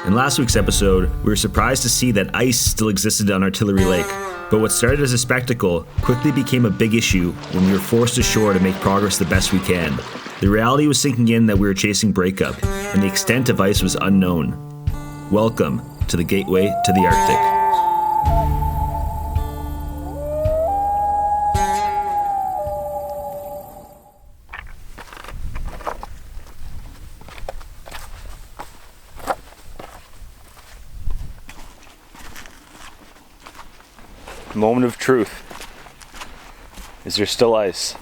In last week's episode, we were surprised to see that ice still existed on Artillery Lake, but what started as a spectacle quickly became a big issue when we were forced ashore to make progress the best we can. The reality was sinking in that we were chasing breakup, and the extent of ice was unknown. Welcome to the gateway to the Arctic. Moment of truth. Is there still ice?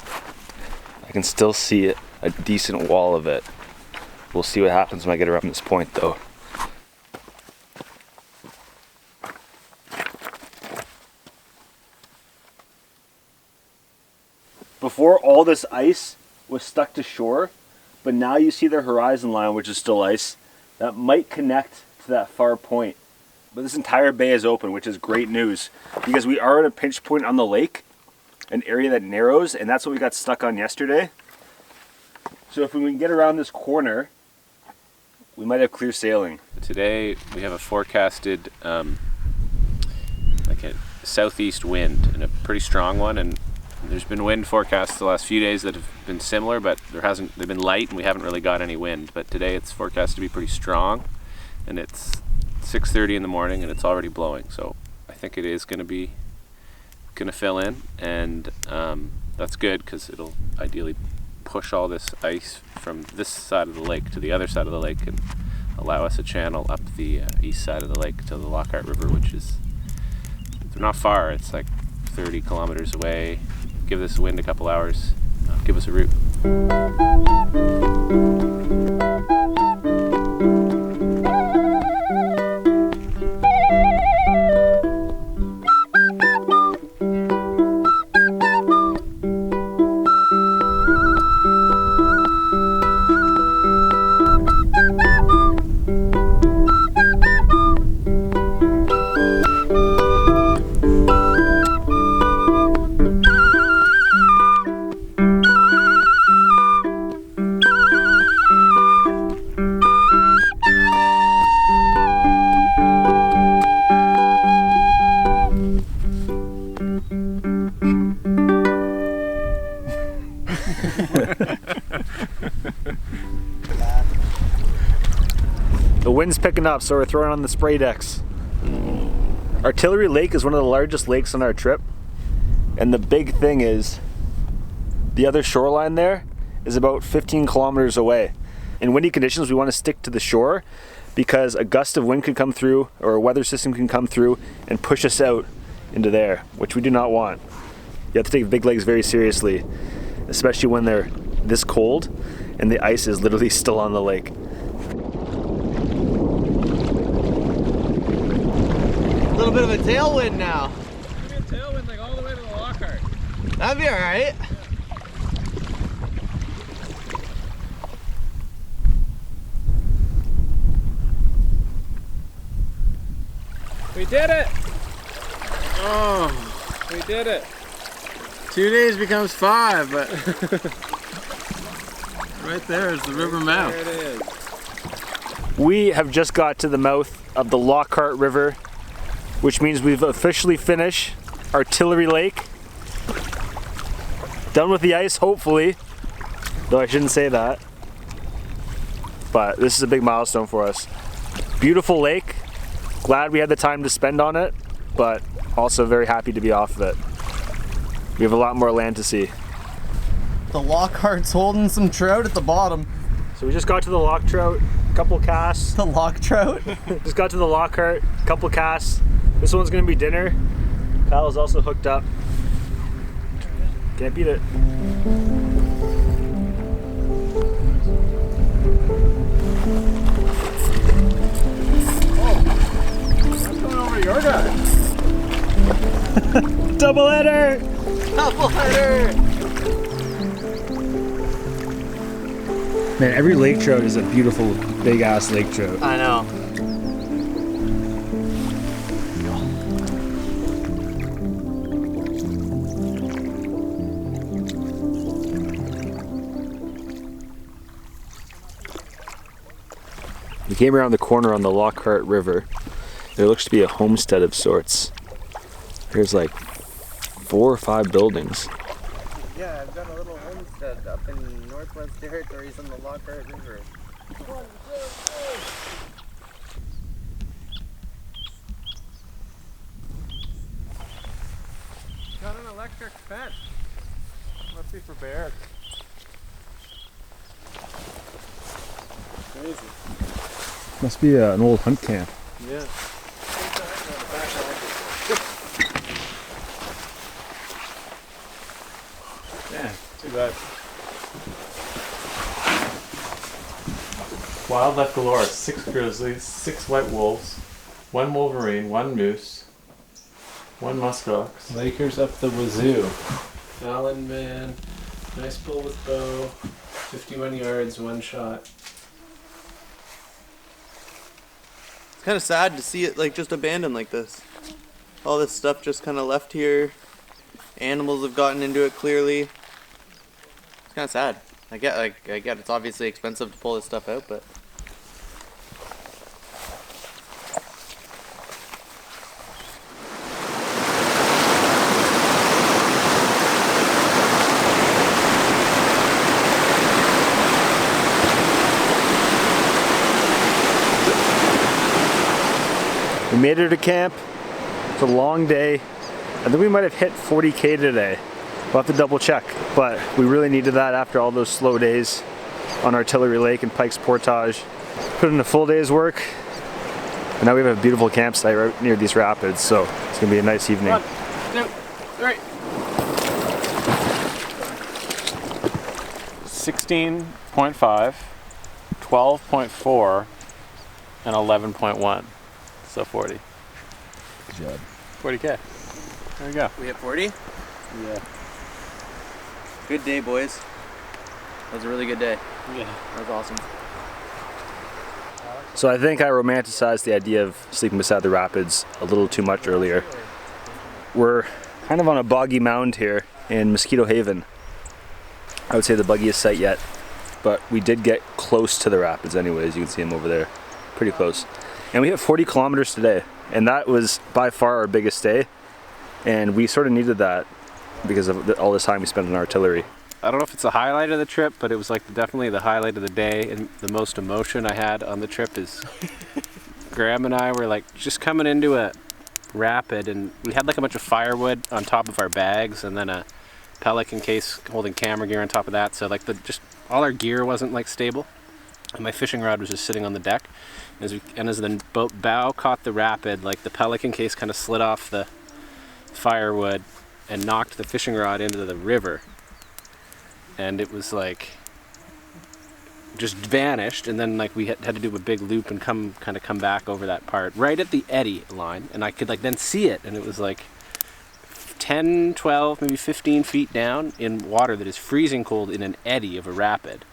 I can still see it, a decent wall of it. We'll see what happens when I get around this point though. Before, all this ice was stuck to shore, but now you see the horizon line, which is still ice, that might connect to that far point. But this entire bay is open, which is great news, because we are at a pinch point on the lake, an area that narrows, and that's what we got stuck on yesterday. So if we can get around this corner, we might have clear sailing. Today we have a forecasted like a southeast wind, and a pretty strong one, and there's been wind forecasts the last few days that have been similar, but they've been light and we haven't really got any wind. But today it's forecast to be pretty strong, and it's 6:30 in the morning and it's already blowing, so I think it is going to fill in, and that's good because it'll ideally push all this ice from this side of the lake to the other side of the lake and allow us a channel up the east side of the lake to the Lockhart River, which is, they're not far, it's like 30 kilometers away. Give this wind a couple hours, give us a route. The wind's picking up, so we're throwing on the spray decks. Artillery Lake is one of the largest lakes on our trip, and the big thing is the other shoreline there is about 15 kilometers away. In windy conditions, we want to stick to the shore because a gust of wind could come through, or a weather system can come through and push us out into there, which we do not want. You have to take big legs very seriously, especially when they're this cold and the ice is literally still on the lake. A little bit of a tailwind now. Give me a tailwind like all the way to the Lockhart. That'd be alright. We did it! Oh, we did it. 2 days becomes 5, but right there is the river mouth. There it is. We have just got to the mouth of the Lockhart River, which means we've officially finished Artillery Lake. Done with the ice, hopefully. Though I shouldn't say that. But this is a big milestone for us. Beautiful lake. Glad we had the time to spend on it, but also very happy to be off of it. We have a lot more land to see. The Lockhart's holding some trout at the bottom. So we just got to the lock trout, couple casts. The lock trout? Just got to the Lockhart, couple casts. This one's gonna be dinner. Kyle's also hooked up. Can't beat it. What's going over to your guy? Double header! Double header! Man, every lake trout is a beautiful, big ass lake trout. I know. We came around the corner on the Lockhart River. There looks to be a homestead of sorts. There's like 4 or 5 buildings. Yeah, I've got a little homestead up in Northwest Territories on the Lockhart River. Got an electric fence. Must be for bears. Crazy. Must be an old hunt camp. Yeah. Yeah, too bad. Wildlife galore, 6 grizzlies, 6 white wolves, 1 wolverine, 1 moose, 1 muskox. Lakers up the wazoo. Fallon man, nice bull with bow, 51 yards, 1 shot. It's kind of sad to see it like just abandoned like this. All this stuff just kind of left here. Animals have gotten into it clearly. It's kind of sad. I get it's obviously expensive to pull this stuff out, but We made it to camp. It's a long day. I think we might have hit 40K today. We'll have to double check, but we really needed that after all those slow days on Artillery Lake and Pike's Portage. Put in a full day's work, and now we have a beautiful campsite right near these rapids, so it's gonna be a nice evening. 1, 2, 3. 16.5, 12.4, and 11.1. So 40. Good job. 40K. There we go. we hit 40. Yeah. Good day, boys. That was a really good day. Yeah. That was awesome. So I think I romanticized the idea of sleeping beside the rapids a little too much earlier. We're kind of on a boggy mound here in Mosquito Haven. I would say the buggiest site yet, but we did get close to the rapids anyways. You can see them over there, pretty close. And we hit 40 kilometers today, and that was by far our biggest day. And we sort of needed that because of all this time we spent in artillery. I don't know if it's the highlight of the trip, but it was like definitely the highlight of the day, and the most emotion I had on the trip is Graham and I were like just coming into a rapid, and we had like a bunch of firewood on top of our bags, and then a pelican case holding camera gear on top of that. So like just all our gear wasn't like stable, and my fishing rod was just sitting on the deck. As the boat bow caught the rapid, like the pelican case kind of slid off the firewood and knocked the fishing rod into the river, and it was like just vanished. And then like we had to do a big loop and come back over that part right at the eddy line, and I could like then see it, and it was like 10, 12, maybe 15 feet down in water that is freezing cold in an eddy of a rapid.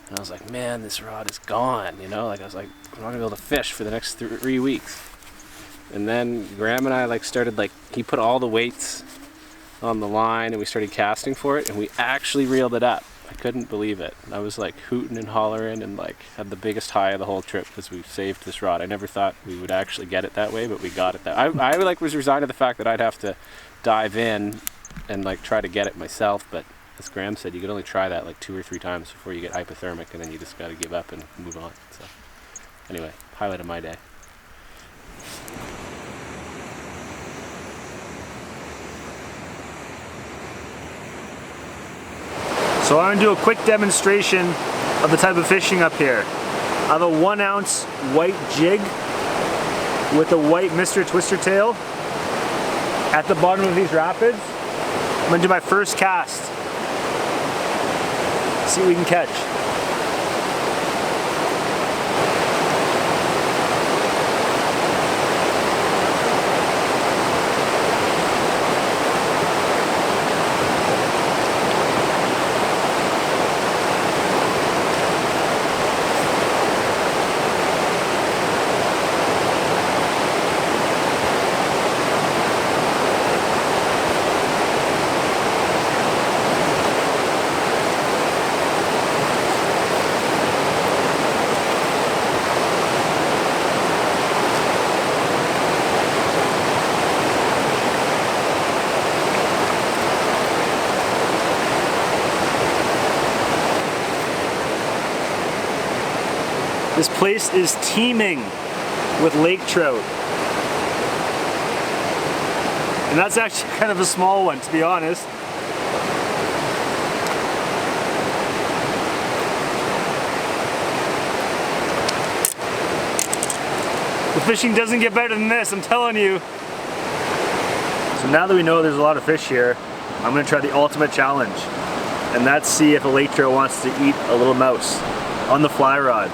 And I was like, man, this rod is gone, you know? Like I was like, I'm not gonna be able to fish for the next 3 weeks. And then Graham and I like started like, he put all the weights on the line and we started casting for it, and we actually reeled it up. I couldn't believe it. I was like hooting and hollering and like had the biggest high of the whole trip because we saved this rod. I never thought we would actually get it that way, but we got it that I like was resigned to the fact that I'd have to dive in and like try to get it myself, but as Graham said, you could only try that like 2 or 3 times before you get hypothermic, and then you just got to give up and move on. So anyway, highlight of my day. So I'm gonna do a quick demonstration of the type of fishing up here. I have a 1 ounce white jig with a white Mr. Twister tail at the bottom of these rapids. I'm gonna do my first cast. See what we can catch. This place is teeming with lake trout. And that's actually kind of a small one, to be honest. The fishing doesn't get better than this, I'm telling you. So now that we know there's a lot of fish here, I'm gonna try the ultimate challenge. And that's see if a lake trout wants to eat a little mouse on the fly rod.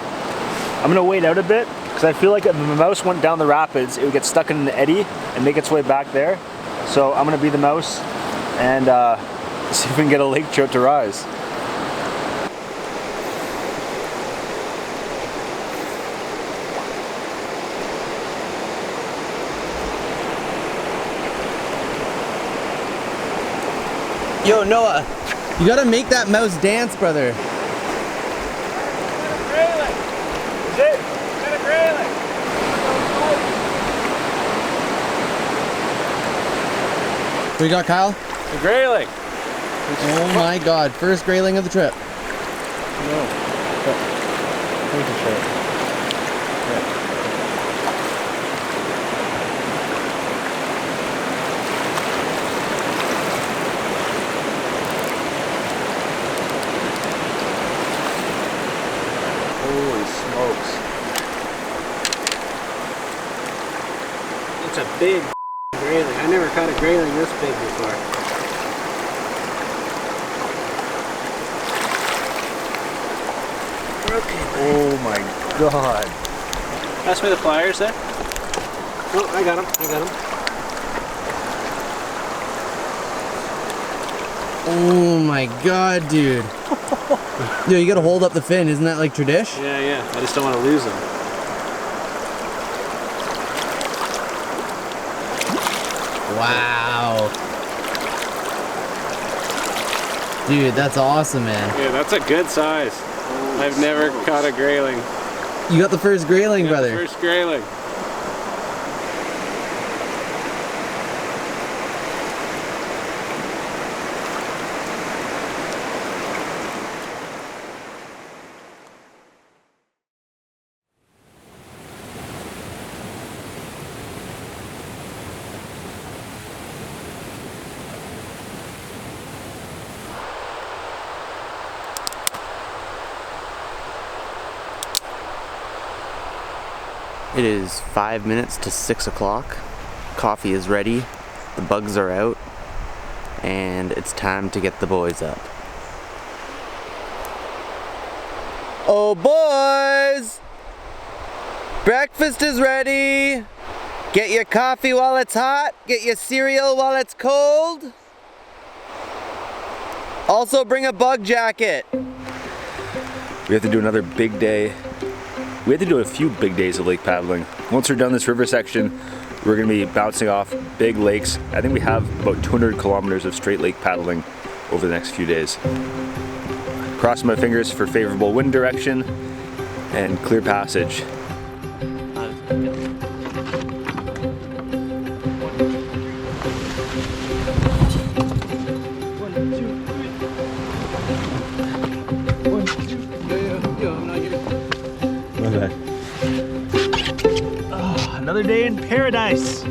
I'm gonna wait out a bit, because I feel like if the mouse went down the rapids, it would get stuck in the eddy and make its way back there. So I'm gonna be the mouse and see if we can get a lake trout to rise. Yo, Noah, you gotta make that mouse dance, brother. What you got, Kyle? The grayling. Oh my god, first grayling of the trip. Holy smokes. It's a big grayling. I never caught a grayling this big before. Oh my god. Pass me the pliers there. Oh, I got him. I got him. Oh my god, dude. Yo, you gotta hold up the fin, isn't that like tradish? Yeah, yeah. I just don't want to lose them. Wow. Dude, that's awesome, man. Yeah, that's a good size. I've never caught a grayling. You got the first grayling, brother. The first grayling. It is 5 minutes to 6 o'clock. Coffee is ready, the bugs are out, and it's time to get the boys up. Oh boys! Breakfast is ready! Get your coffee while it's hot, get your cereal while it's cold. Also bring a bug jacket. We have to do another big day. We had to do a few big days of lake paddling. Once we're done this river section, we're gonna be bouncing off big lakes. I think we have about 200 kilometers of straight lake paddling over the next few days. Crossing my fingers for favorable wind direction and clear passage. Oh, another day in paradise.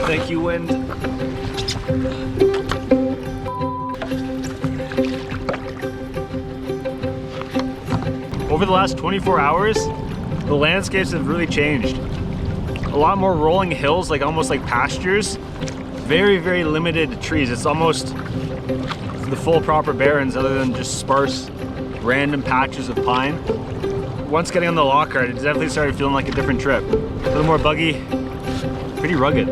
Thank you, wind. Over the last 24 hours, the landscapes have really changed. A lot more rolling hills, like almost like pastures. Very, very limited trees. It's almost the full proper barrens other than just sparse, random patches of pine. Once getting on the Lockhart, it definitely started feeling like a different trip. A little more buggy, pretty rugged.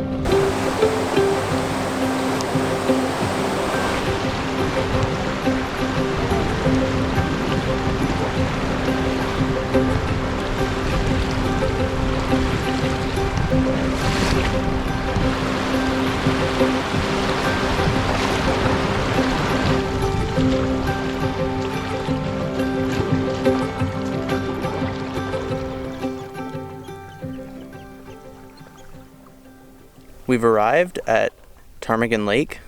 We've arrived at Ptarmigan Lake,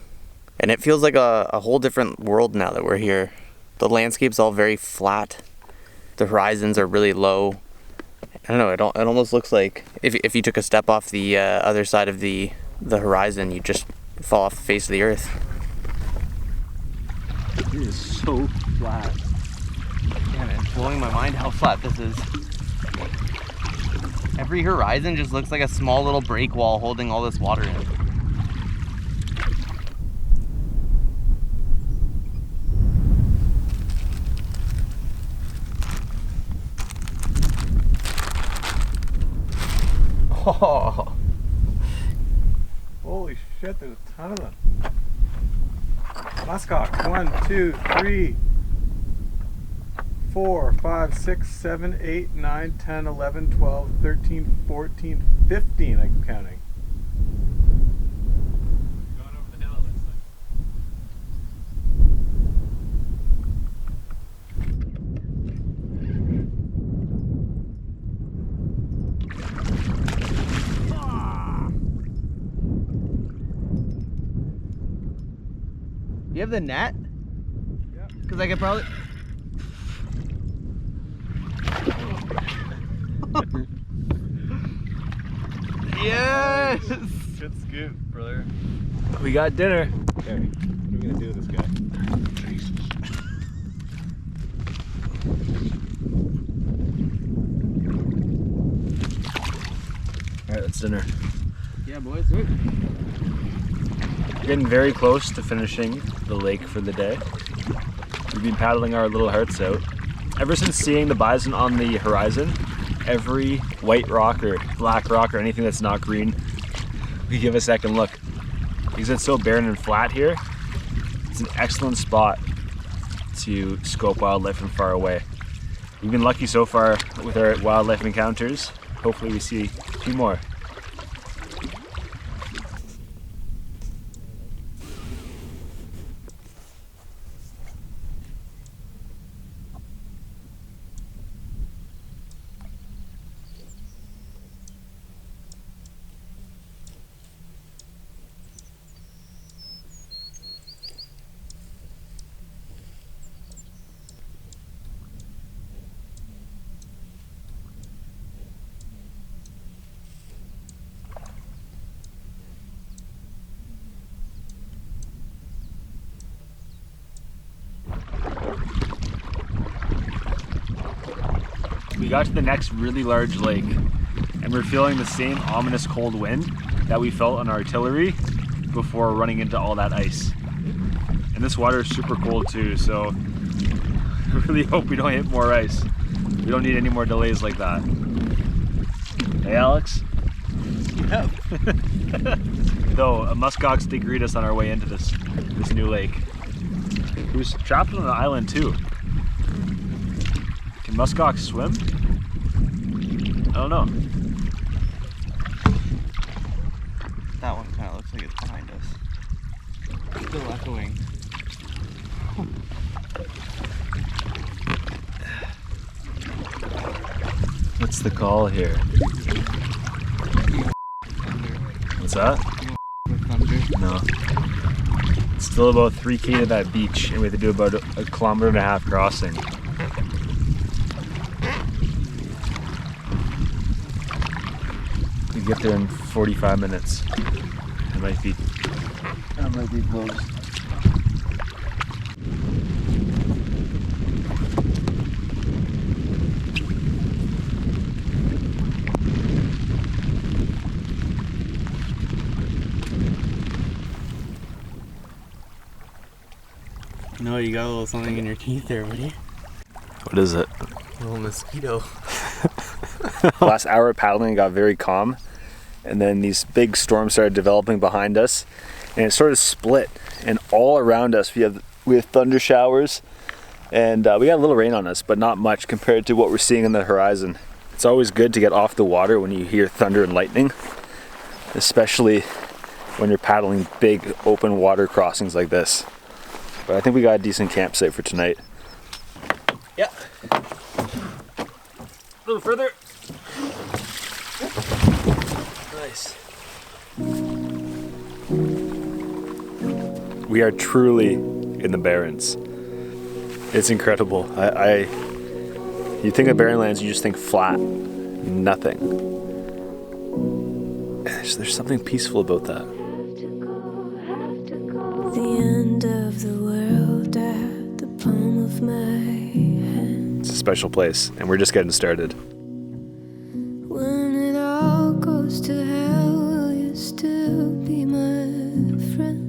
and it feels like a whole different world now that we're here. The landscape's all very flat, the horizons are really low. I don't know, it almost looks like if you took a step off the other side of the horizon, you just fall off the face of the earth. It is so flat. Yeah, man, it's blowing my mind how flat this is. Every horizon just looks like a small little break wall holding all this water in. Oh. Holy shit, there's a ton of them. Muskox, 1, 2, 3, 4, 5, 6, 7, 8, 9, 10, 11, 12, 13, 14, 15, I'm counting. Going over the hill, it looks like. You have the net? Yep. Because I could probably... Yes! Good scoop, brother. We got dinner. There. What are we gonna do with this guy? Jesus. Alright, that's dinner. Yeah, boys. We're getting very close to finishing the lake for the day. We've been paddling our little hearts out. Ever since seeing the bison on the horizon, every white rock or black rock or anything that's not green, we give a second look. Because it's so barren and flat here, it's an excellent spot to scope wildlife from far away. We've been lucky so far with our wildlife encounters. Hopefully we see a few more. We got to the next really large lake and we're feeling the same ominous cold wind that we felt on our artillery before running into all that ice. And this water is super cold too, so I really hope we don't hit more ice. We don't need any more delays like that. Hey Alex? Yep. Though a muskox did greet us on our way into this new lake. He was trapped on an island too. Can muskox swim? I don't know. That one kind of looks like it's behind us. Still echoing. What's the call here? What's that? No. It's still about 3K to that beach and we have to do about a 1.5 kilometer crossing. We get there in 45 minutes. It might be closed. No, you got a little something in your teeth there, buddy. What is it? A little mosquito. Last hour of paddling got very calm, and then these big storms started developing behind us, and it sort of split. And all around us, we have thunder showers, and we got a little rain on us, but not much compared to what we're seeing on the horizon. It's always good to get off the water when you hear thunder and lightning, especially when you're paddling big open water crossings like this. But I think we got a decent campsite for tonight. Yeah. A little further. Nice. We are truly in the Barrens. It's incredible. You think of barren lands, you just think flat, nothing. There's something peaceful about that. The end of the world at the palm of my hand. It's a special place, and we're just getting started. When it all goes to hell, will you still be my friend?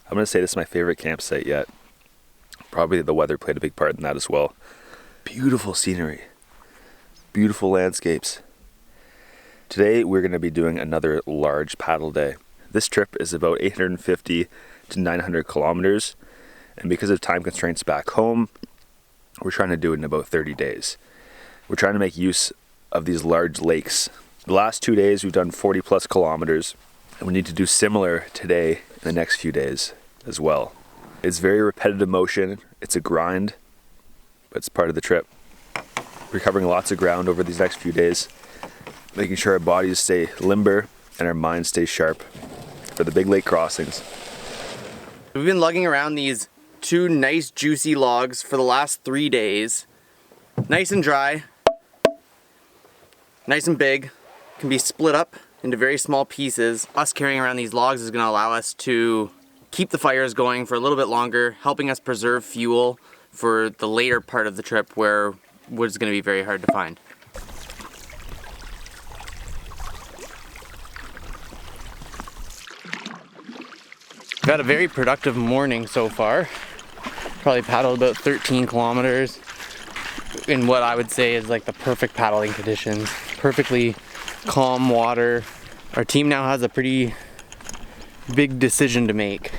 I'm gonna say this is my favorite campsite yet. Probably the weather played a big part in that as well. Beautiful scenery, beautiful landscapes. Today we're gonna be doing another large paddle day. This trip is about 850 to 900 kilometers, and because of time constraints back home, we're trying to do it in about 30 days. We're trying to make use of these large lakes. The last 2 days we've done 40 plus kilometers, and we need to do similar today in the next few days as well. It's very repetitive motion, it's a grind, but it's part of the trip. We're covering lots of ground over these next few days, making sure our bodies stay limber and our minds stay sharp for the big lake crossings. We've been lugging around these 2 nice juicy logs for the last 3 days. Nice and dry, nice and big, can be split up into very small pieces. Us carrying around these logs is going to allow us to keep the fires going for a little bit longer, helping us preserve fuel for the later part of the trip where wood is going to be very hard to find. We've had a very productive morning so far. Probably paddled about 13 kilometers in what I would say is like the perfect paddling conditions. Perfectly calm water. Our team now has a pretty big decision to make.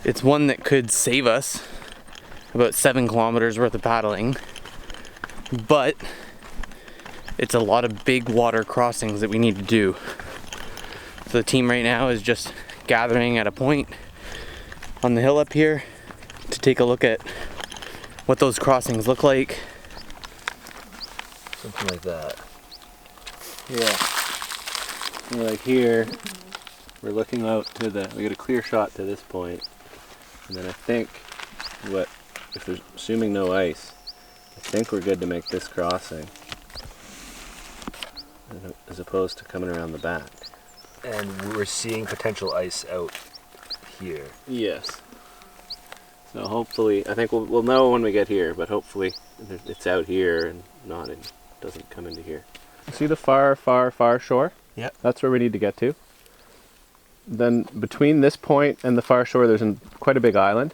It's one that could save us about 7 kilometers worth of paddling, but it's a lot of big water crossings that we need to do. So the team right now is just gathering at a point on the hill up here to take a look at what those crossings look like. Something like that. Yeah. Like here, we're looking out to we get a clear shot to this point, and then I think if there's, assuming no ice, I think we're good to make this crossing, as opposed to coming around the back. And we're seeing potential ice out here. Yes. So hopefully, I think we'll know when we get here, but hopefully it's out here and doesn't come into here. See the far shore? Yeah. That's where we need to get to. Then between this point and the far shore, there's quite a big island.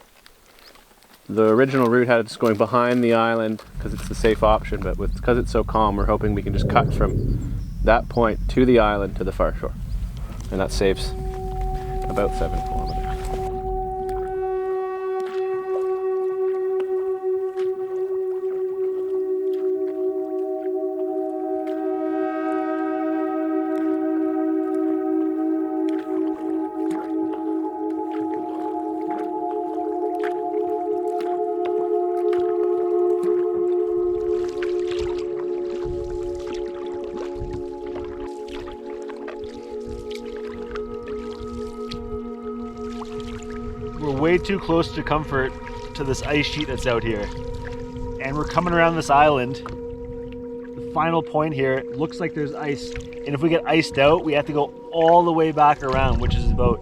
The original route had us going behind the island because it's the safe option, but because it's so calm, we're hoping we can just cut from that point to the island to the far shore. And that saves about 7 kilometers. We're way too close to comfort to this ice sheet that's out here. And we're coming around this island. The final point here looks like there's ice. And if we get iced out, we have to go all the way back around, which is about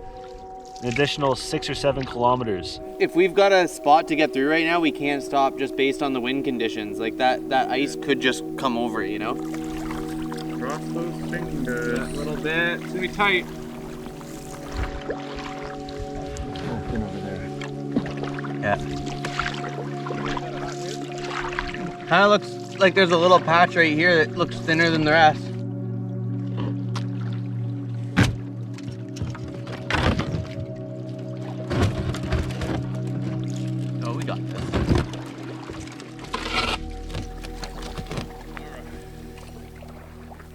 an additional 6 or 7 kilometers. If we've got a spot to get through right now, we can't stop just based on the wind conditions. Like that ice could just come over, you know? Cross those fingers. A little bit. It's gonna be tight. Open over there. Yeah. Kind of looks like there's a little patch right here that looks thinner than the rest.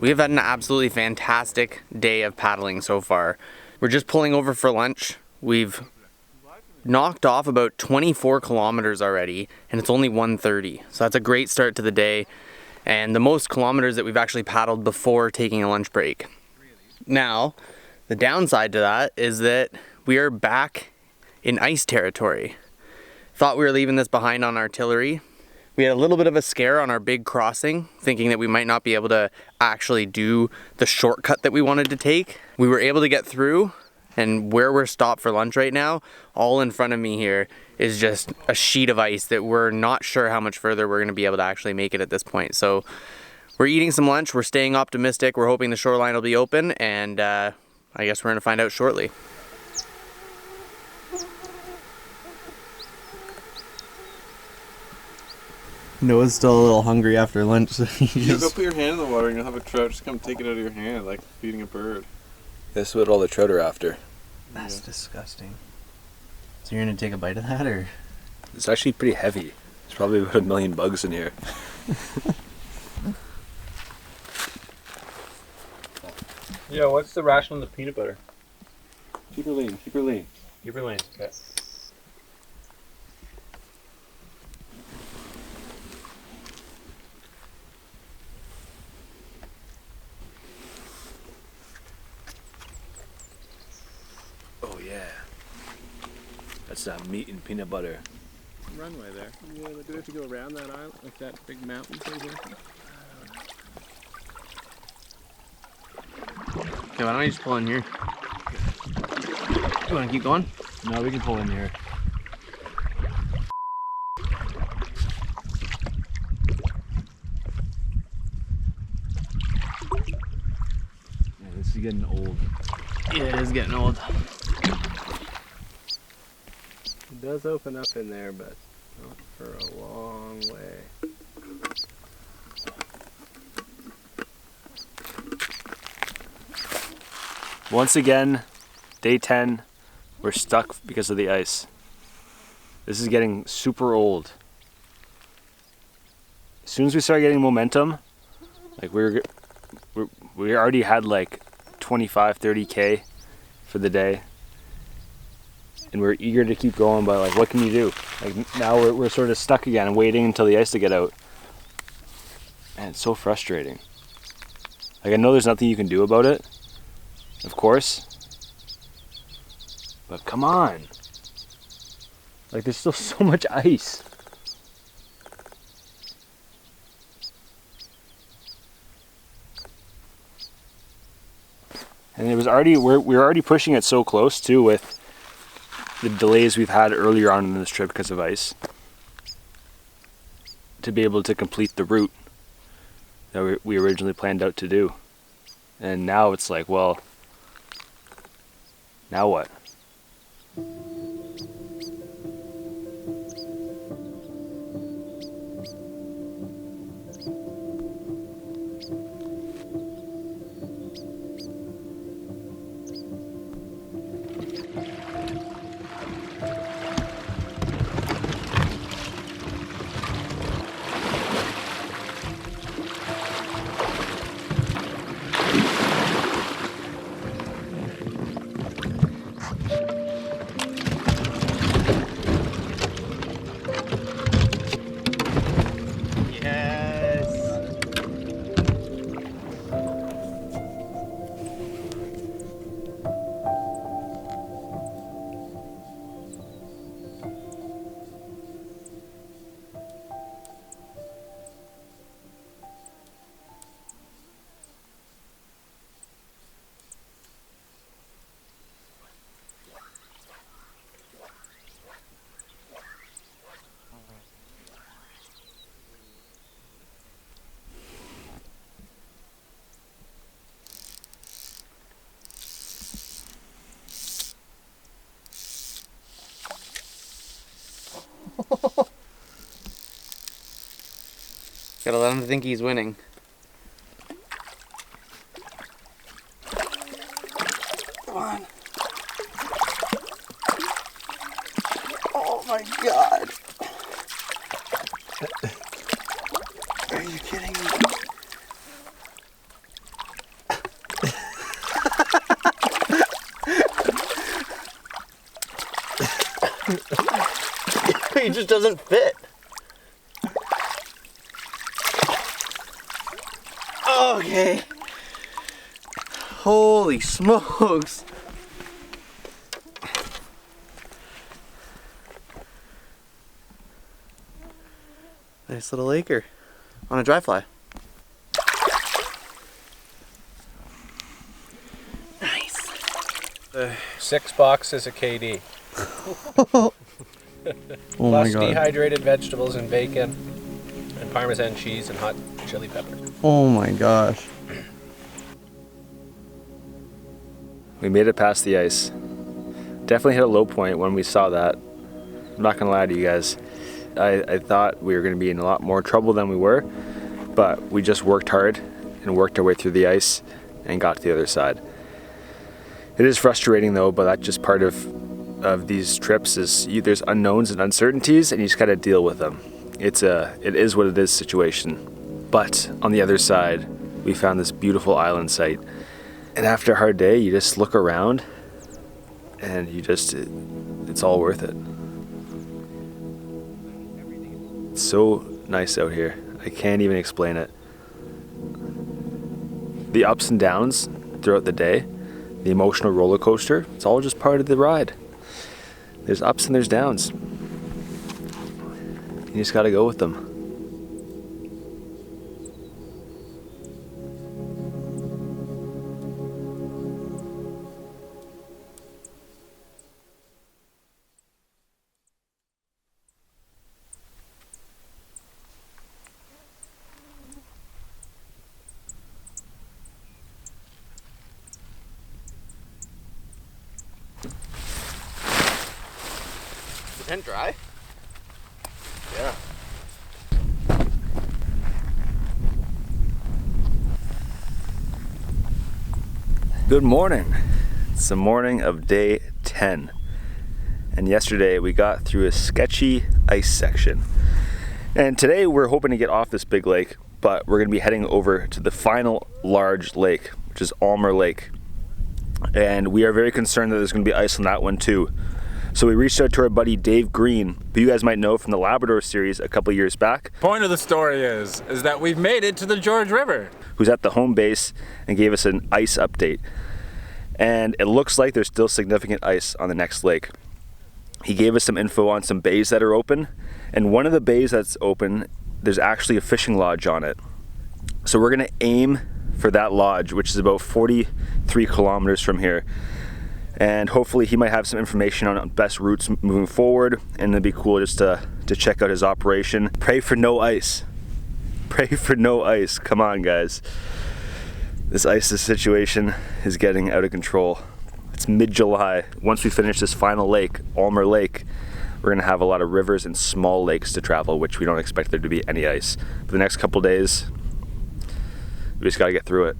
We have had an absolutely fantastic day of paddling so far. We're just pulling over for lunch. We've knocked off about 24 kilometers already, and it's only 1:30. So that's a great start to the day, and the most kilometers that we've actually paddled before taking a lunch break. Now, the downside to that is that we are back in ice territory. Thought we were leaving this behind on artillery. We had a little bit of a scare on our big crossing, thinking that we might not be able to actually do the shortcut that we wanted to take. We were able to get through, and where we're stopped for lunch right now, all in front of me here is just a sheet of ice that we're not sure how much further we're gonna be able to actually make it at this point. So we're eating some lunch, we're staying optimistic, we're hoping the shoreline will be open, and I guess we're gonna find out shortly. Noah's still a little hungry after lunch, so You go put your hand in the water and you'll have a trout just come take it out of your hand, like feeding a bird. This is what all the trout are after. That's disgusting. So you're gonna take a bite of that, or? It's actually pretty heavy. There's probably about 1 million bugs in here. Yeah, what's the ration on the peanut butter? Keep her lean, keep her lean. Keep her lane. Okay. Oh yeah. That's meat and peanut butter. Runway there. Yeah, do we have to go around that island, like that big mountain thing here? Okay, why don't we just pull in here? You wanna keep going? No, we can pull in here. Yeah, this is getting old. Yeah, it is getting old. It does open up in there, but not for a long way. Once again, day 10, we're stuck because of the ice. This is getting super old. As soon as we start getting momentum, like we already had like 25, 30K for the day. And we're eager to keep going, but like, what can you do? Like now we're sort of stuck again and waiting until the ice to get out. And it's so frustrating. Like I know there's nothing you can do about it, of course. But come on. Like there's still so much ice. And it was already, we're already pushing it so close too with the delays we've had earlier on in this trip because of ice, to be able to complete the route that we originally planned out to do. And now it's like, well, now what? Gotta let him think he's winning. Come on. Oh my god. Are you kidding me? He just doesn't fit. Okay. Holy smokes. Nice little acre on a dry fly. Nice. 6 boxes of KD. Oh my Plus god. dehydrated vegetables and bacon and Parmesan cheese and hot chili pepper. Oh my gosh. We made it past the ice. Definitely hit a low point when we saw that. I'm not gonna lie to you guys. I thought we were gonna be in a lot more trouble than we were, but we just worked hard and worked our way through the ice and got to the other side. It is frustrating though, but that's just part of these trips is there's unknowns and uncertainties and you just gotta deal with them. It is what it is situation. But on the other side, we found this beautiful island site. And after a hard day, you just look around and it's all worth it. It's so nice out here. I can't even explain it. The ups and downs throughout the day, the emotional roller coaster, it's all just part of the ride. There's ups and there's downs. You just gotta go with them. The tent dry? Yeah. Good morning. It's the morning of day 10. And yesterday we got through a sketchy ice section. And today we're hoping to get off this big lake, but we're gonna be heading over to the final large lake, which is Almer Lake. And we are very concerned that there's gonna be ice on that one too. So we reached out to our buddy Dave Green, who you guys might know from the Labrador series a couple years back. Point of the story is that we've made it to the George River. Who's at the home base and gave us an ice update. And it looks like there's still significant ice on the next lake. He gave us some info on some bays that are open, and one of the bays that's open, there's actually a fishing lodge on it. So we're gonna aim for that lodge, which is about 43 kilometers from here. And hopefully he might have some information on best routes moving forward, and it'd be cool just to check out his operation. Pray for no ice. Pray for no ice. Come on, guys. This ice situation is getting out of control. It's mid-July. Once we finish this final lake, Almer Lake, we're gonna have a lot of rivers and small lakes to travel, which we don't expect there to be any ice. For the next couple days, we just gotta get through it.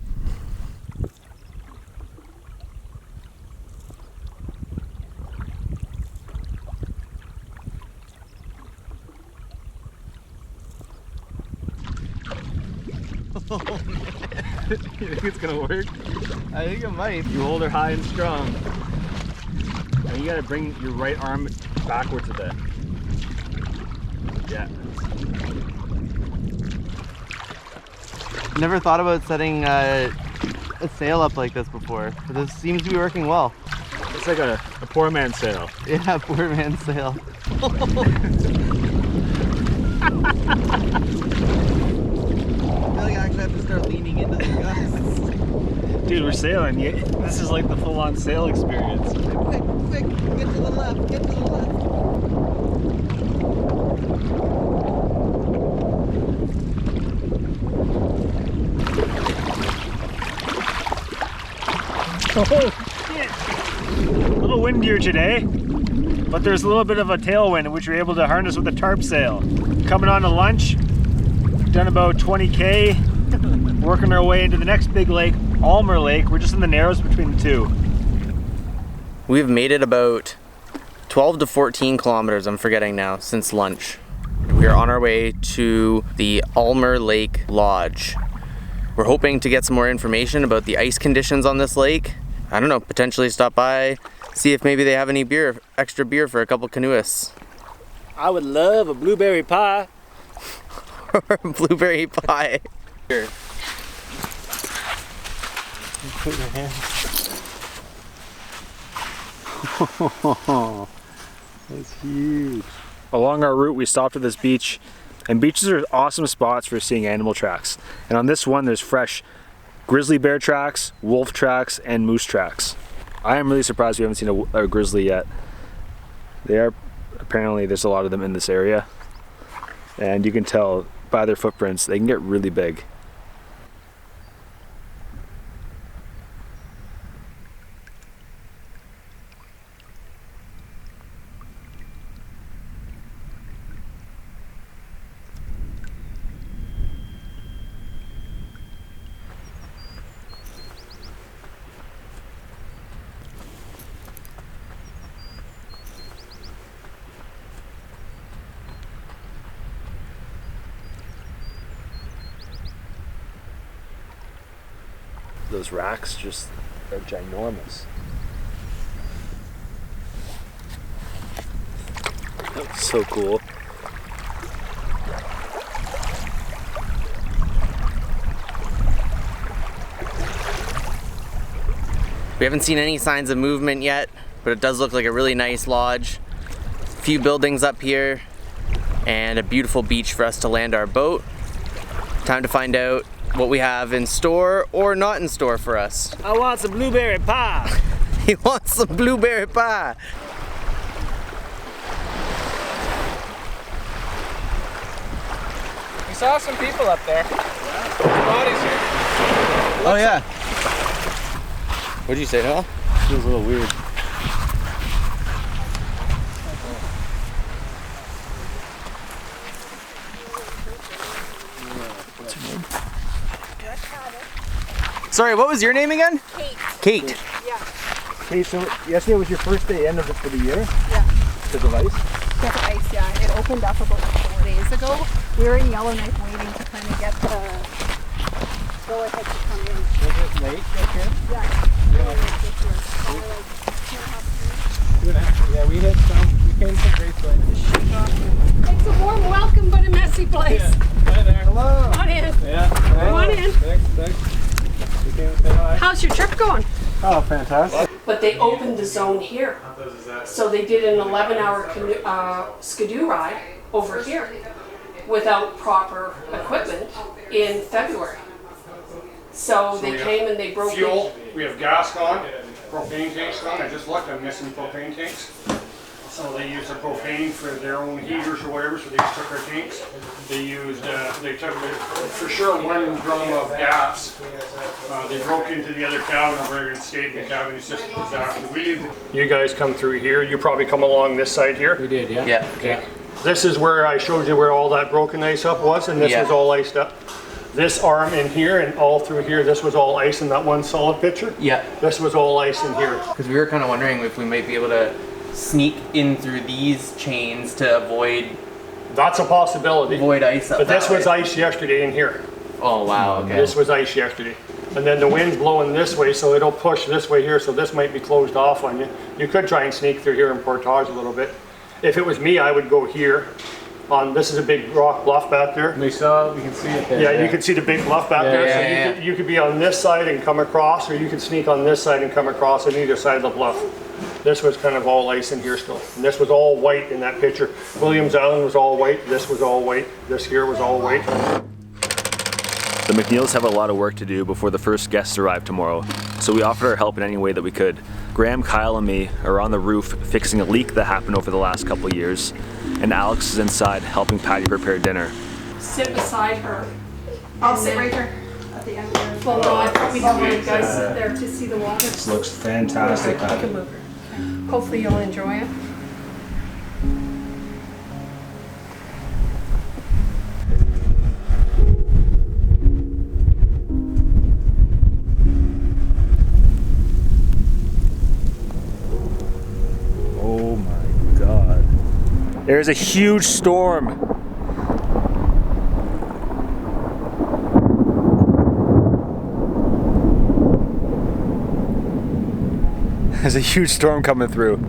You think it's gonna work? I think it might. You hold her high and strong. And you gotta bring your right arm backwards a bit. Yeah. Never thought about setting a sail up like this before, but this seems to be working well. It's like a poor man's sail. Yeah, poor man's sail. I feel like I actually have to start leaning into the gusts. Dude, we're sailing. This is like the full-on sail experience. Quick, quick, get to the left, get to the left. Oh, shit. A little windier today, but there's a little bit of a tailwind which we're able to harness with a tarp sail. Coming on to lunch, done about 20K, working our way into the next big lake, Almer Lake. We're just in the narrows between the two. We've made it about 12 to 14 kilometers, I'm forgetting now, since lunch. We are on our way to the Almer Lake Lodge. We're hoping to get some more information about the ice conditions on this lake. I don't know, potentially stop by, see if maybe they have any beer, extra beer for a couple canoeists. I would love a blueberry pie. Or blueberry pie. Here. Put your hand. That's huge. Along our route, we stopped at this beach, and beaches are awesome spots for seeing animal tracks. And on this one, there's fresh grizzly bear tracks, wolf tracks, and moose tracks. I am really surprised we haven't seen a grizzly yet. Apparently there's a lot of them in this area, and you can tell by their footprints they can get really big. Those racks just are ginormous. That's so cool. We haven't seen any signs of movement yet, but it does look like a really nice lodge. A few buildings up here and a beautiful beach for us to land our boat. Time to find out what we have in store or not in store for us. I want some blueberry pie. He wants some blueberry pie. We saw some people up there. Bodies here. Oh yeah. What'd you say, Noel? Feels a little weird. Sorry, what was your name again? Kate. Kate. Yeah. Okay, so yesterday was your first day end of it for the year? Yeah. Because of ice? Because of ice, yeah. It opened up about 4 days ago. We were in Yellowknife waiting to kind of get the go ahead to come in. Was it late this year? Yeah. Really late this year. Probably like 2.5 Yeah, we came from Great Plains. It's a warm welcome, but a messy place. Yeah. Hi there. Hello. Come on in. Yeah. Come on in. Thanks. You came to say hi. How's your trip going? Oh, fantastic. But they opened the zone here. So they did an 11-hour skidoo ride over here without proper equipment in February. So they came and they broke fuel. We have gas gone, propane tanks gone. I just looked, I'm missing propane tanks. So they used the propane for their own heaters or whatever, so they just took our tanks. They used, they took for sure 1 drum of gas. They broke into the other cabin over there and stayed in the cabin. It's just a disaster. You guys come through here. You probably come along this side here. We did, yeah. Yeah. Okay. This is where I showed you where all that broken ice up was, and this was all iced up. This arm in here and all through here, this was all ice in that one solid picture. Yeah. This was all ice in here. Because we were kind of wondering if we might be able to sneak in through these chains to avoid That's a possibility. ice up But this that was way. ice yesterday in here. Oh wow, okay. This was ice yesterday. And then the wind's blowing this way, so it'll push this way here, so this might be closed off on you. You could try and sneak through here and portage a little bit. If it was me, I would go here. This is a big rock bluff back there. We can see it there. Yeah, you can see the big bluff back there. So you could be on this side and come across, or you could sneak on this side and come across on either side of the bluff. This was kind of all ice in here still. And this was all white in that picture. Williams Island was all white. This was all white. This here was all white. The McNeils have a lot of work to do before the first guests arrive tomorrow, so we offered our help in any way that we could. Graham, Kyle, and me are on the roof fixing a leak that happened over the last couple of years, and Alex is inside helping Patty prepare dinner. Sit beside her. I'll sit right here at the end. Well, no, I thought we didn't want you guys sit there to see the water. This looks fantastic. I can move her. Hopefully you'll enjoy it. Oh my God. There's a huge storm. There's a huge storm coming through. Dude,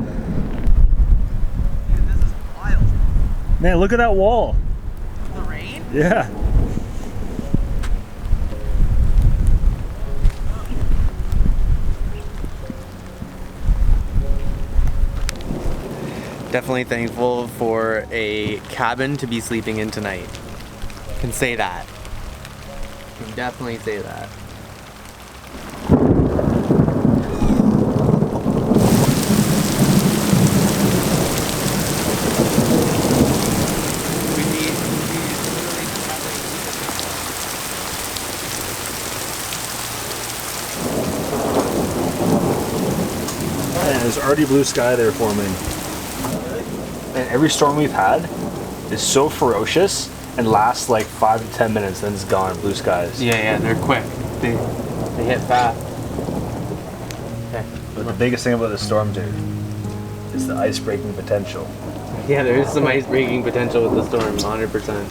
this is wild. Man, look at that wall. The rain? Yeah. Definitely thankful for a cabin to be sleeping in tonight. Can say that. Can definitely say that. And there's already blue sky there forming. And every storm we've had is so ferocious and lasts like 5 to 10 minutes, then it's gone. Blue skies. Yeah, they're quick. They hit fast. Okay. But the biggest thing about the storm, dude, is the ice breaking potential. Yeah, there is some ice breaking potential with the storm, 100%.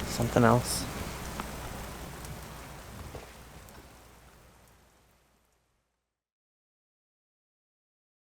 Something else.